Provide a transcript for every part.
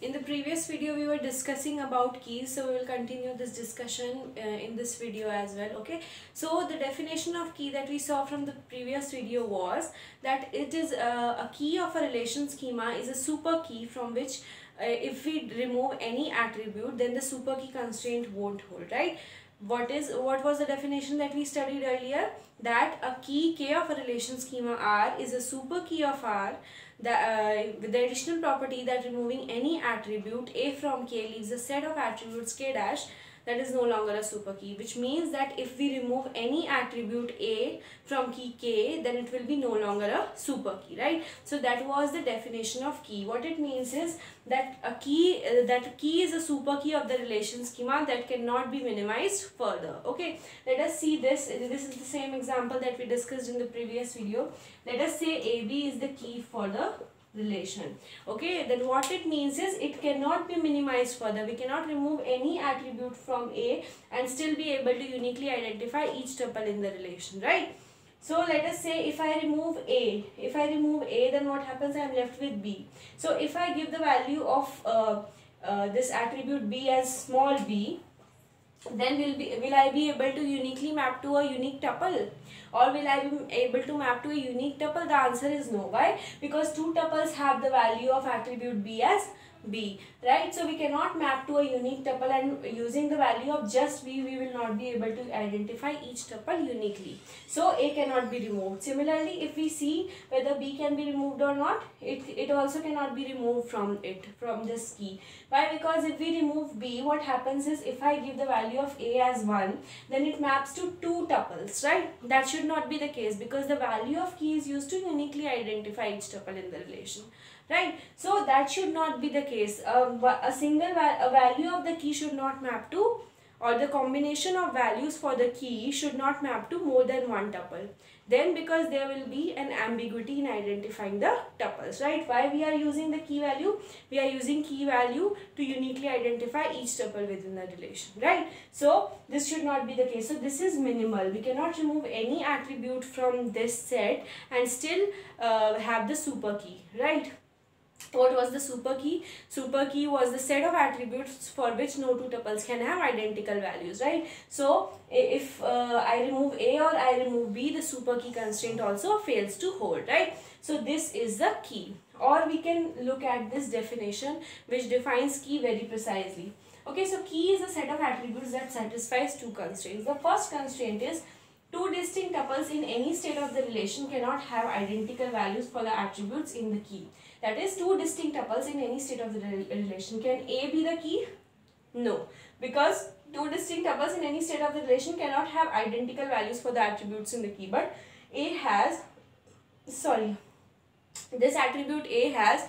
In the previous video we were discussing about keys, so we will continue this discussion in this video as well. Okay, so the definition of key that we saw from the previous video was that it is a key of a relation schema is a super key from which if we remove any attribute, then the super key constraint won't hold, right? What was the definition that we studied earlier? That a key K of a relation schema R is a super key of R with the additional property that removing any attribute A from K leaves a set of attributes K dash that is no longer a super key, which means that if we remove any attribute A from key K, then it will be no longer a super key, right? So that was the definition of key. What it means is that a key is a super key of the relation schema that cannot be minimized further. Okay, let us see this. This is the same example that we discussed in the previous video. Let us say AB is the key for the relation. Okay, then what it means is it cannot be minimized further. We cannot remove any attribute from A and still be able to uniquely identify each tuple in the relation, right? So let us say if I remove A, then what happens? I am left with B. So if I give the value of this attribute B as small b, then will I be able to uniquely map to a unique tuple, or will I be able to map to a unique tuple? The answer is no. Why? Because two tuples have the value of attribute B as B, right? So we cannot map to a unique tuple, and using the value of just B, we will not be able to identify each tuple uniquely. So A cannot be removed. Similarly, if we see whether B can be removed or not, it also cannot be removed from this key. Why? Because if we remove B, what happens is if I give the value of A as 1, then it maps to two tuples, right? That should not be the case, because the value of key is used to uniquely identify each tuple in the relation, right? So that should not be the case. A single value of the key should not map to, or the combination of values for the key should not map to more than one tuple. Then, because there will be an ambiguity in identifying the tuples, right? Why we are using the key value? We are using key value to uniquely identify each tuple within the relation, right? So this should not be the case. So this is minimal. We cannot remove any attribute from this set and still have the super key, right? What was the super key? Super key was the set of attributes for which no two tuples can have identical values, right? So if I remove A or I remove B, the super key constraint also fails to hold, right? So this is the key. Or we can look at this definition which defines key very precisely. Okay, so key is a set of attributes that satisfies two constraints. The first constraint is two distinct tuples in any state of the relation cannot have identical values for the attributes in the key. That is, two distinct tuples in any state of the relation. Can A be the key? No, because two distinct tuples in any state of the relation cannot have identical values for the attributes in the key. But this attribute A has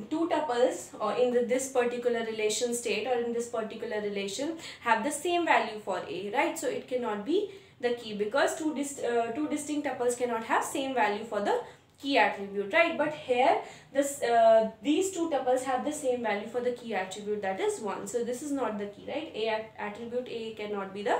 two tuples in this particular relation state, or in this particular relation, have the same value for A, right? So it cannot be the key, because two distinct tuples cannot have same value for the key attribute, right? But here these two tuples have the same value for the key attribute, that is 1. So this is not the key, right? Attribute A cannot be the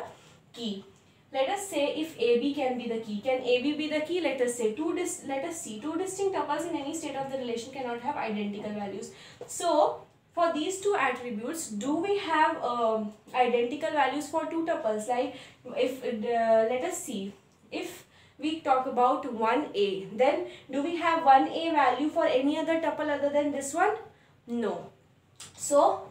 key. Let us say if AB can be the key. Can AB be the key? Let us see. Two distinct tuples in any state of the relation cannot have identical values. So for these two attributes, do we have identical values for two tuples? Like if let us see, if we talk about 1A, then do we have 1A value for any other tuple other than this one? No. So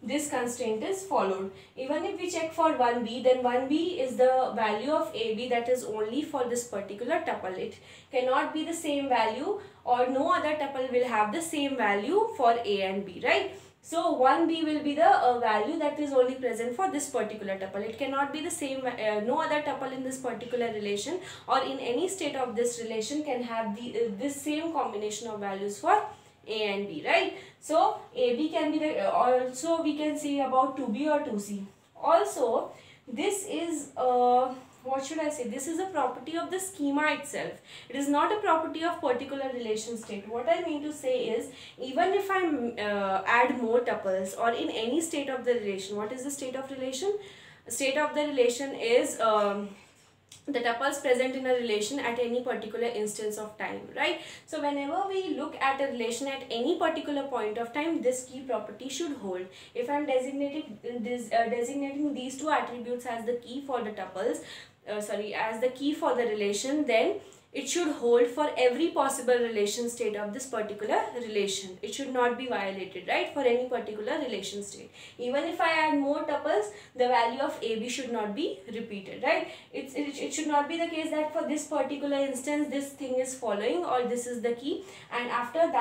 this constraint is followed. Even if we check for 1B, then 1B is the value of AB that is only for this particular tuple. It cannot be the same value, or no other tuple will have the same value for A and B, right? So 1B will be the value that is only present for this particular tuple. It cannot be the same, no other tuple in this particular relation or in any state of this relation can have this same combination of values for A and B, right? So AB can be the, also we can say about 2B or 2C. Also, this is what should I say? This is a property of the schema itself. It is not a property of particular relation state. What I mean to say is, even if I add more tuples or in any state of the relation, what is the state of relation? State of the relation is the tuples present in a relation at any particular instance of time, right? So whenever we look at a relation at any particular point of time, this key property should hold. If I'm designating these two attributes as the key for the tuples, as the key for the relation, then it should hold for every possible relation state of this particular relation. It should not be violated, right, for any particular relation state. Even if I add more tuples, the value of AB should not be repeated, right? It should not be the case that for this particular instance this thing is following or this is the key, and after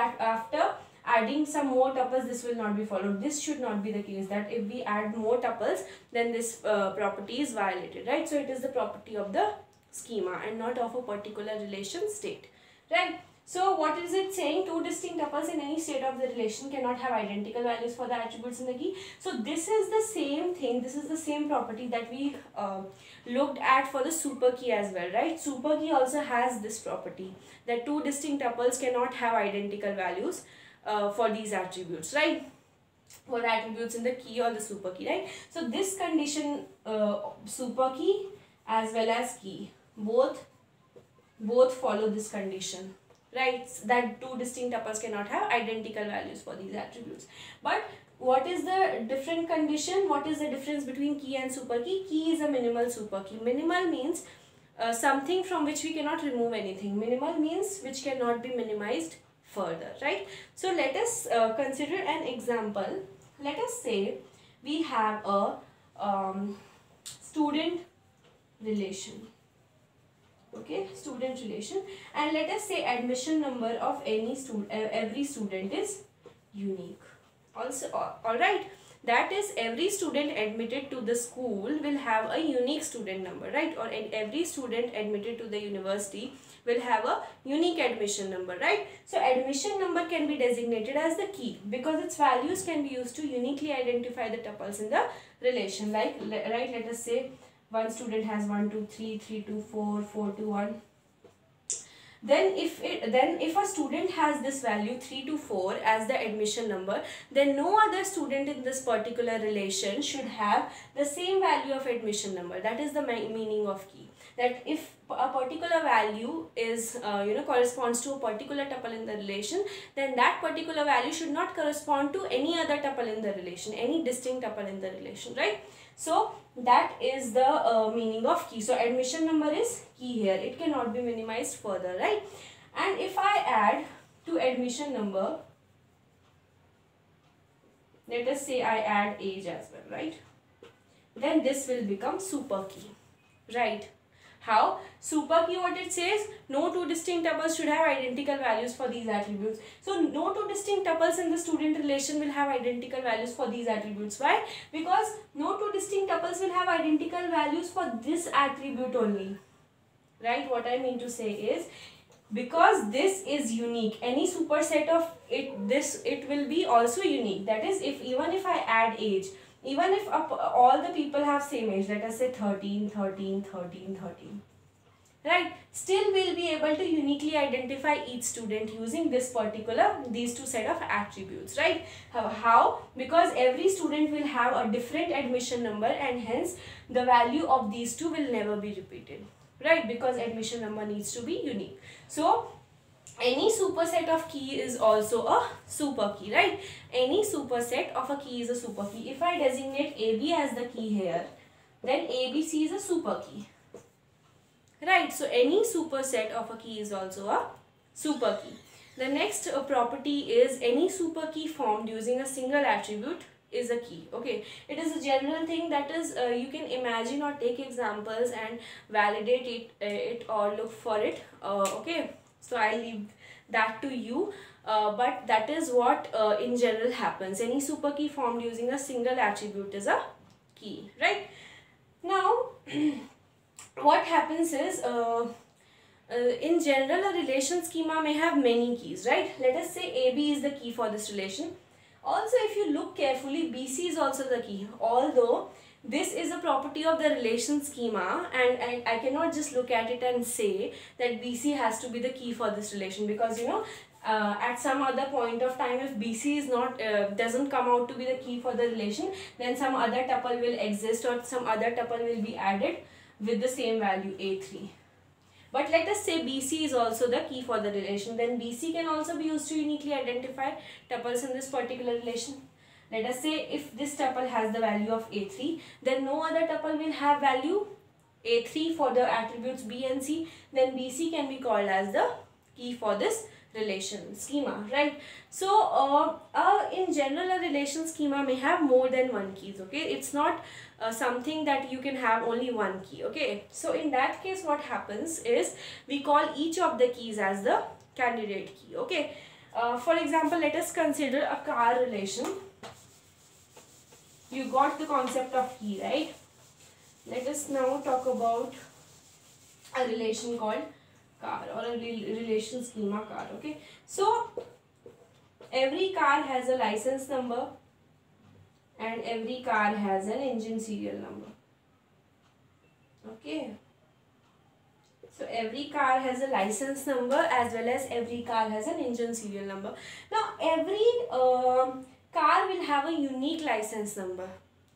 adding some more tuples this will not be followed. This should not be the case, that if we add more tuples then this property is violated, right? So it is the property of the schema and not of a particular relation state, right? So what is it saying? Two distinct tuples in any state of the relation cannot have identical values for the attributes in the key. So this is the same thing, this is the same property that we looked at for the super key as well, right? Super key also has this property that two distinct tuples cannot have identical values for these attributes, right? For the attributes in the key or the super key, right? So this condition, super key as well as key, both follow this condition, right? That two distinct tuples cannot have identical values for these attributes. But what is the different condition? What is the difference between key and super key? Key is a minimal super key. Minimal means something from which we cannot remove anything. Minimal means which cannot be minimized further, right? So let us consider an example. Let us say we have a student relation, okay, student relation, and let us say admission number of any student, every student is unique. Also, all right, that is every student admitted to the school will have a unique student number, right? Or every student admitted to the university will have a unique admission number, right? So admission number can be designated as the key because its values can be used to uniquely identify the tuples in the relation. Like, right, let us say one student has 1 2 3 3 2 4 4 2 1. Then if a student has this value 3 to 4 as the admission number, then no other student in this particular relation should have the same value of admission number. That is the meaning of key. That if a particular value is corresponds to a particular tuple in the relation, then that particular value should not correspond to any other tuple in the relation, any distinct tuple in the relation, right? So that is the meaning of key. So admission number is key here. It cannot be minimized further, right? And if I add to admission number, let us say I add age as well, right? Then this will become super key, right? How? Super key, what it says, no two distinct tuples should have identical values for these attributes. So no two distinct tuples in the student relation will have identical values for these attributes. Why? Because no two distinct tuples will have identical values for this attribute only, right? What I mean to say is, because this is unique, any superset of it will be also unique. That is, even if I add age, even if all the people have same age, let us say 13, 13, 13, 13, right? Still we'll be able to uniquely identify each student using these two set of attributes, right? How? Because every student will have a different admission number and hence the value of these two will never be repeated, right? Because admission number needs to be unique. So any superset of key is also a super key, right? Any superset of a key is a super key. If I designate AB as the key here, then ABC is a super key, right? So any superset of a key is also a super key. The next property is any super key formed using a single attribute is a key. Okay, it is a general thing, that is you can imagine or take examples and validate it or look for it. Okay, so I leave that to you, but that is what in general happens. Any super key formed using a single attribute is a key, right? Now what happens is in general a relation schema may have many keys, right? Let us say AB is the key for this relation. Also, if you look carefully, BC is also the key, although this is a property of the relation schema, and I cannot just look at it and say that BC has to be the key for this relation, because at some other point of time, if BC is not doesn't come out to be the key for the relation, then some other tuple will exist or some other tuple will be added with the same value A3. But let us say BC is also the key for the relation. Then BC can also be used to uniquely identify tuples in this particular relation. Let us say if this tuple has the value of A3, then no other tuple will have value A3 for the attributes B and C. Then BC can be called as the key for this relation schema, right? So in general, a relation schema may have more than one keys. Okay, it's not something that you can have only one key. Okay, so in that case what happens is we call each of the keys as the candidate key. Okay, for example, let us consider a car relation. You got the concept of key, right? Let us now talk about a relation called car, or a relation schema car. Okay, so every car has a license number and every car has an engine serial number. Okay, so every car has a license number as well as every car has an engine serial number. Now every car will have a unique license number.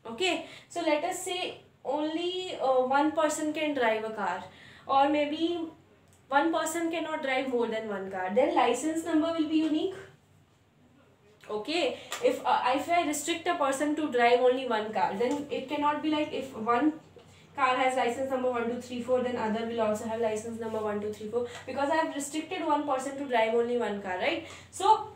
Okay, so let us say only one person can drive a car, or maybe one person cannot drive more than one car. Then license number will be unique. Okay, if I restrict a person to drive only one car, then it cannot be like if one car has license number 1 2 3 4, then other will also have license number 1 2 3 4, because I have restricted one person to drive only one car, right? So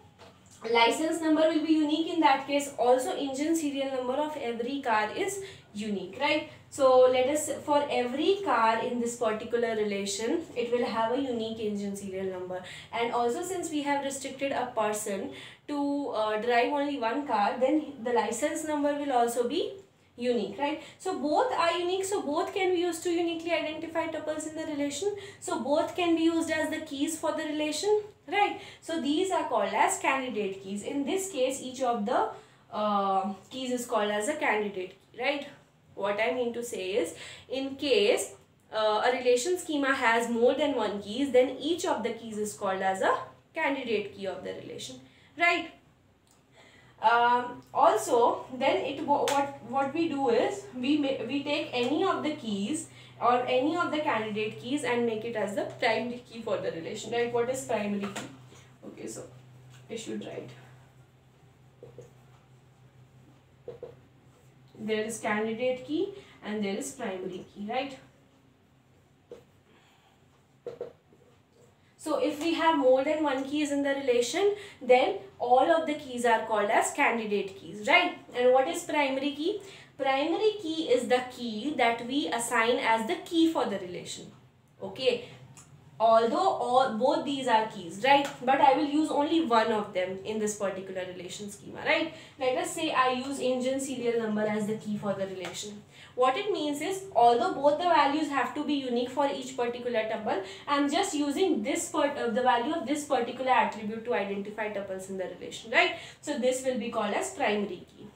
license number will be unique in that case. Also engine serial number of every car is unique, right? So let us, for every car in this particular relation, it will have a unique engine serial number. And also since we have restricted a person to drive only one car, then the license number will also be unique, right? So both are unique, so both can be used to uniquely identify tuples in the relation. So both can be used as the keys for the relation, right? So these are called as candidate keys. In this case, each of the keys is called as a candidate key, right? What I mean to say is, in case a relation schema has more than one keys, then each of the keys is called as a candidate key of the relation, right? Also, then what we do is we take any of the keys or any of the candidate keys and make it as the primary key for the relation, right? What is primary key? Okay, so I should write. There is candidate key and there is primary key, right? So if we have more than one keys in the relation, then all of the keys are called as candidate keys, right? And what is primary key? Primary key is the key that we assign as the key for the relation. Okay, although both these are keys, right? But I will use only one of them in this particular relation schema, right? Let us say I use engine serial number as the key for the relation. What it means is, although both the values have to be unique for each particular tuple, I am just using this the value of this particular attribute to identify tuples in the relation, right? So this will be called as primary key,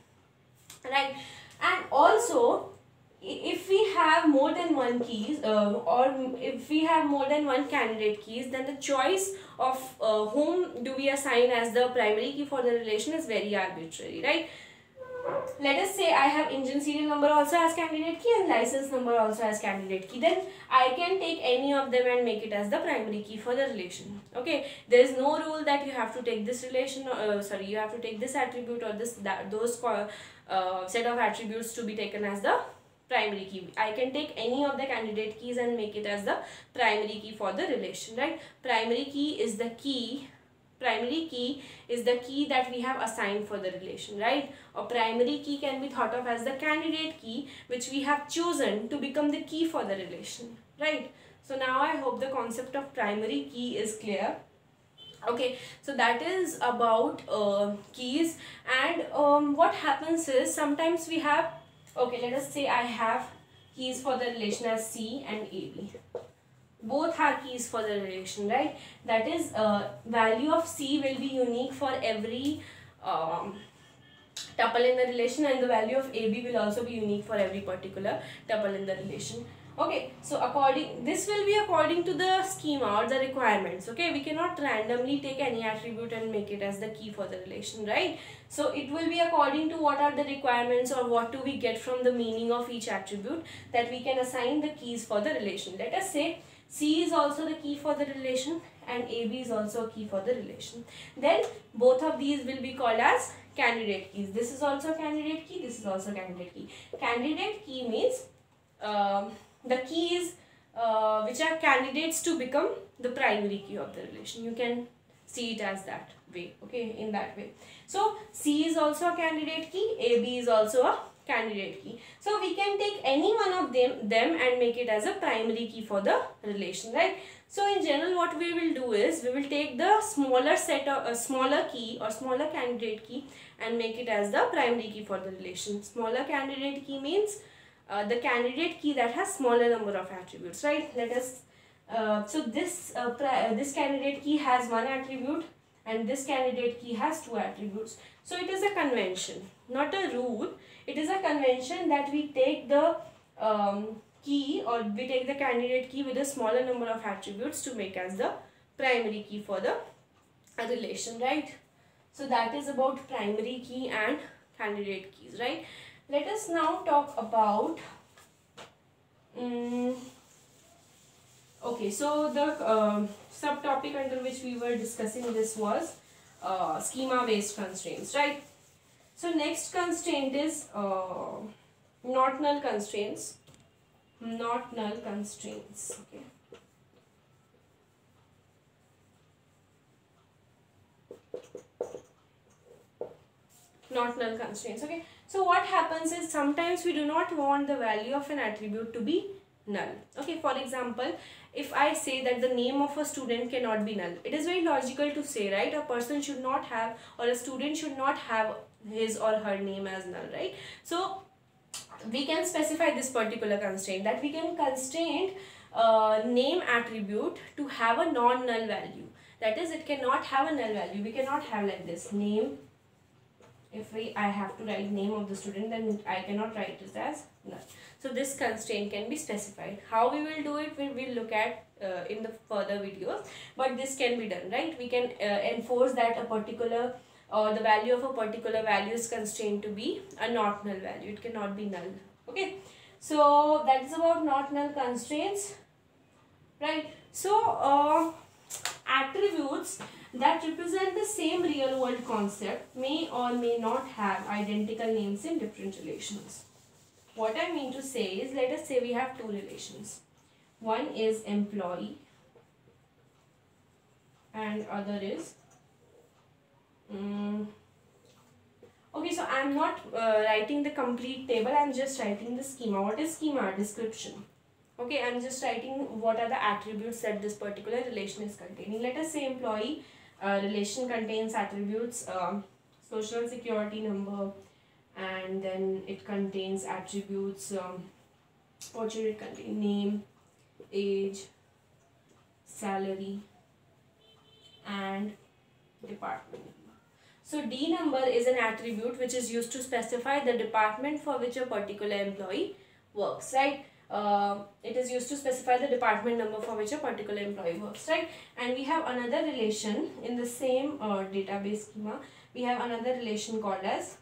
right? And also, if we have more than one keys or if we have more than one candidate keys, then the choice of whom do we assign as the primary key for the relation is very arbitrary, right? Let us say I have engine serial number also as candidate key and license number also as candidate key. Then I can take any of them and make it as the primary key for the relation. Okay, there is no rule that you have to take this relation, you have to take this attribute or those set of attributes to be taken as the primary key. I can take any of the candidate keys and make it as the primary key for the relation, right? Primary key is the key that we have assigned for the relation, right? Or primary key can be thought of as the candidate key which we have chosen to become the key for the relation, right? So now I hope the concept of primary key is clear. Okay, so that is about keys. And what happens is, sometimes we have, okay, let us say I have keys for the relation as C and AB. Both are keys for the relation, right? That is, value of C will be unique for every tuple in the relation, and the value of AB will also be unique for every particular tuple in the relation. Okay, so this will be according to the schema or the requirements. Okay, we cannot randomly take any attribute and make it as the key for the relation, right? So it will be according to what are the requirements or what do we get from the meaning of each attribute that we can assign the keys for the relation. Let us say C is also the key for the relation and AB is also a key for the relation. Then both of these will be called as candidate keys. This is also candidate key, this is also candidate key. Candidate key means the keys which are candidates to become the primary key of the relation. You can see it as that way, okay, in that way. So C is also a candidate key, AB is also a candidate key. So we can take any one of them and make it as a primary key for the relation, right? So in general what we will do is we will take the smaller set of a smaller key or smaller candidate key and make it as the primary key for the relation. Smaller candidate key means the candidate key that has smaller number of attributes, right? Let us so this candidate key has one attribute and this candidate key has two attributes. So it is a convention, not a rule. It is a convention that we take the key or we take the candidate key with a smaller number of attributes to make as the primary key for the relation, right? So that is about primary key and candidate keys, right? Let us now talk about okay, so the subtopic under which we were discussing this was schema based constraints, right? So next constraint is not null constraints. Not null constraints, okay. Not null constraints, okay. So what happens is sometimes we do not want the value of an attribute to be null, okay. For example, if I say that the name of a student cannot be null, it is very logical to say, right, a person should not have or a student should not have his or her name as null, right? So we can specify this particular constraint that we can constrain name attribute to have a non-null value. That is, it cannot have a null value. We cannot have like this name. If I have to write name of the student, then I cannot write it as null. So this constraint can be specified. How we will do it, we will look at in the further videos. But this can be done, right? We can enforce that a particular the value of a particular value is constrained to be a not null value. It cannot be null. Okay. So that is about not null constraints, right? So attributes that represent the same real world concept may or may not have identical names in different relations. What I mean to say is, let us say we have two relations. One is employee and other is okay, so I am not writing the complete table, I am just writing the schema. What is schema? Description. Okay, I am just writing what are the attributes that this particular relation is containing. Let us say employee relation contains attributes social security number, and then it contains attributes what should it contain? Name, age, salary and department. So D number is an attribute which is used to specify the department for which a particular employee works, right? It is used to specify the department number for which a particular employee works, right? And we have another relation in the same database schema. We have another relation called as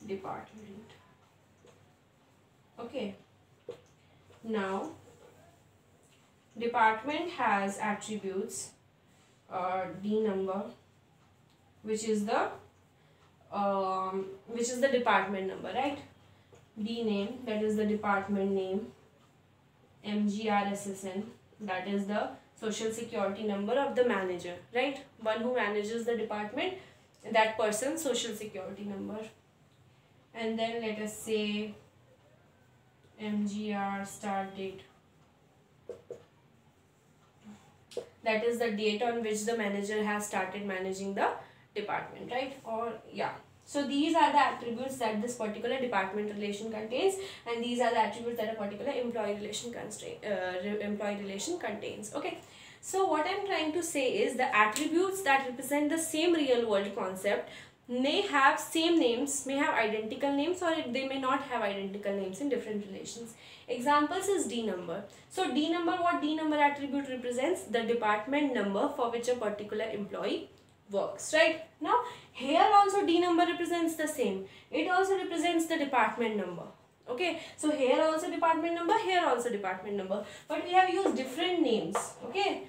department. Okay. Now, department has attributes D number, which is the department number, right? D name, that is the department name. MGRSSN, that is the social security number of the manager, right? One who manages the department, that person's social security number. And then let us say MGR start date, that is the date on which the manager has started managing the department, right? Or yeah, so these are the attributes that this particular department relation contains, and these are the attributes that a particular employee relation contains. Okay, so what I'm trying to say is the attributes that represent the same real world concept may have same names, may have identical names, or they may not have identical names in different relations. Examples is D number. So D number, what D number attribute represents? The department number for which a particular employee works, right? Now here also D number represents the same. It also represents the department number. Okay, so here also department number, here also department number, but we have used different names. Okay,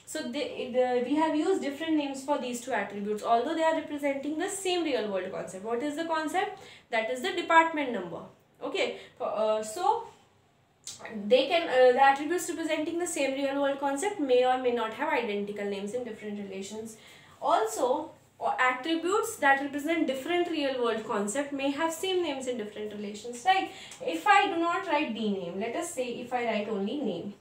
so we have used different names for these two attributes, although they are representing the same real world concept. What is the concept? That is the department number. Okay, so they can the attributes representing the same real world concept may or may not have identical names in different relations. Also, attributes that represent different real world concept may have same names in different relations, right? If I do not write D name, let us say if I write only name,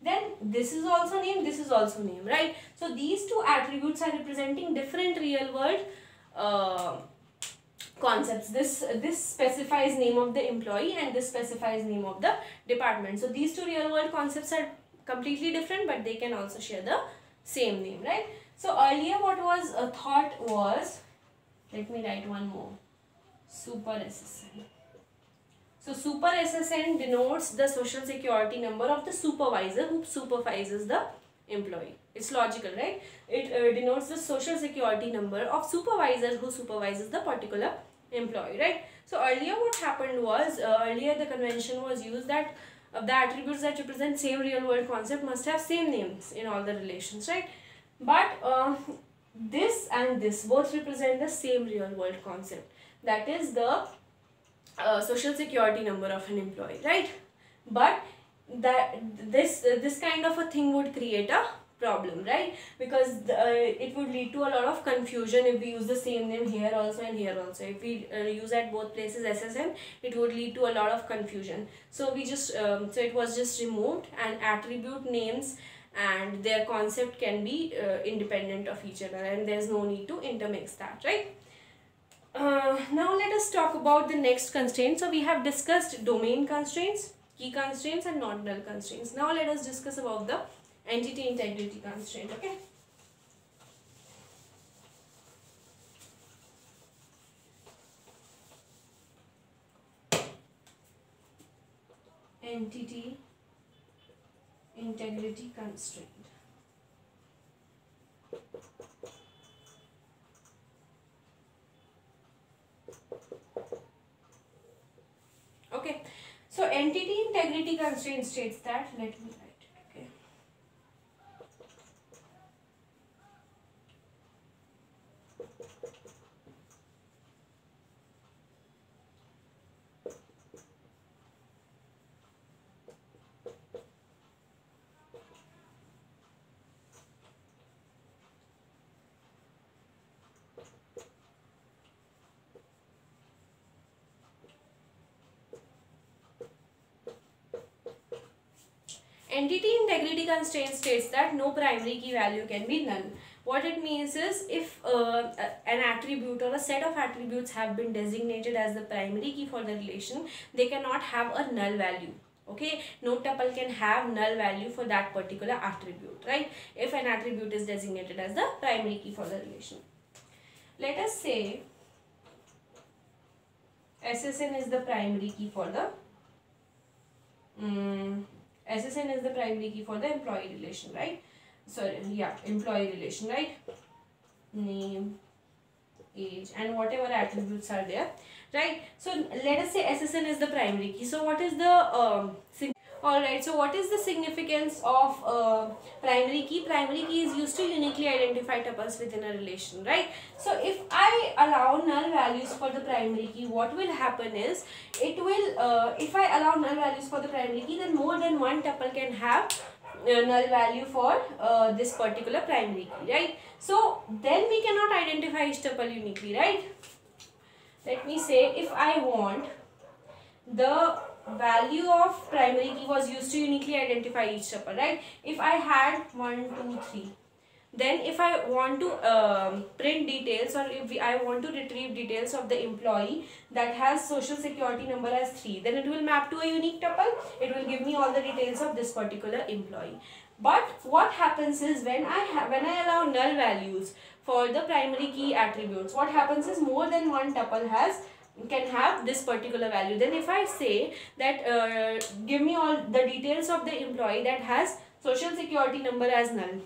then this is also name, this is also name, right? So these two attributes are representing different real world concepts. This specifies name of the employee and this specifies name of the department. So these two real world concepts are completely different, but they can also share the same name, right? So earlier what was thought was, let me write one more, super SSN. So super SSN denotes the social security number of the supervisor who supervises the employee. It's logical, right? It denotes the social security number of supervisor who supervises the particular employee, right? So earlier what happened was, earlier the convention was used that the attributes that represent same real world concept must have same names in all the relations, right? But this and this both represent the same real world concept, that is the social security number of an employee, right? But that this kind of a thing would create a problem, right? Because it would lead to a lot of confusion if we use the same name here also and here also. If we use at both places SSN, it would lead to a lot of confusion. So we just so it was just removed, and attribute names and their concept can be independent of each other, and there's no need to intermix that, right? Now let us talk about the next constraint. So we have discussed domain constraints, key constraints and non-null constraints. Now let us discuss about the entity integrity constraint. Okay. Entity integrity constraint. Okay, so entity integrity constraint states that, let me write it, okay. Entity integrity constraint states that no primary key value can be null. What it means is, if an attribute or a set of attributes have been designated as the primary key for the relation, they cannot have a null value. Okay, no tuple can have null value for that particular attribute, right? If an attribute is designated as the primary key for the relation. Let us say SSN is the primary key for the SSN is the primary key for the employee relation, right? Sorry, yeah, employee relation, right? Name, age, and whatever attributes are there, right? So let us say SSN is the primary key. So what is the Alright, so what is the significance of primary key? Primary key is used to uniquely identify tuples within a relation, right? So if I allow null values for the primary key, what will happen is, it will, if I allow null values for the primary key, then more than one tuple can have null value for this particular primary key, right? So then we cannot identify each tuple uniquely, right? Let me say, if I want the value of primary key was used to uniquely identify each tuple, right? If I had 1, 2, 3, then if I want to print details, or if I want to retrieve details of the employee that has social security number as 3, then it will map to a unique tuple. It will give me all the details of this particular employee. But what happens is, when I allow null values for the primary key attributes. What happens is more than one tuple can have this particular value. Then if I say that give me all the details of the employee that has social security number as null,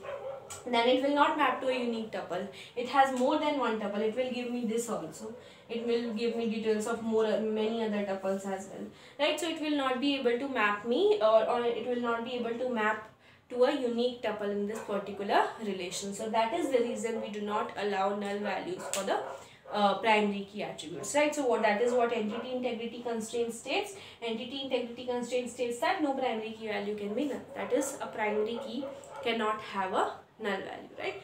then it will not map to a unique tuple. It has more than one tuple. It will give me this also. It will give me details of many other tuples as well, right? So it will not be able to map me, or it will not be able to map to a unique tuple in this particular relation. So that is the reason we do not allow null values for the primary key attributes, right? So that is what entity integrity constraint states. Entity integrity constraint states that no primary key value can be null. That is, a primary key cannot have a null value, right?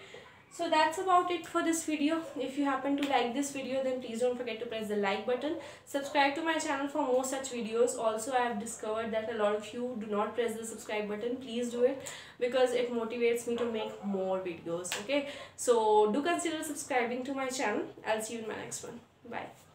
So that's about it for this video. If you happen to like this video, then please don't forget to press the like button. Subscribe to my channel for more such videos. Also, I have discovered that a lot of you do not press the subscribe button. Please do it, because it motivates me to make more videos, okay? So do consider subscribing to my channel. I'll see you in my next one. Bye.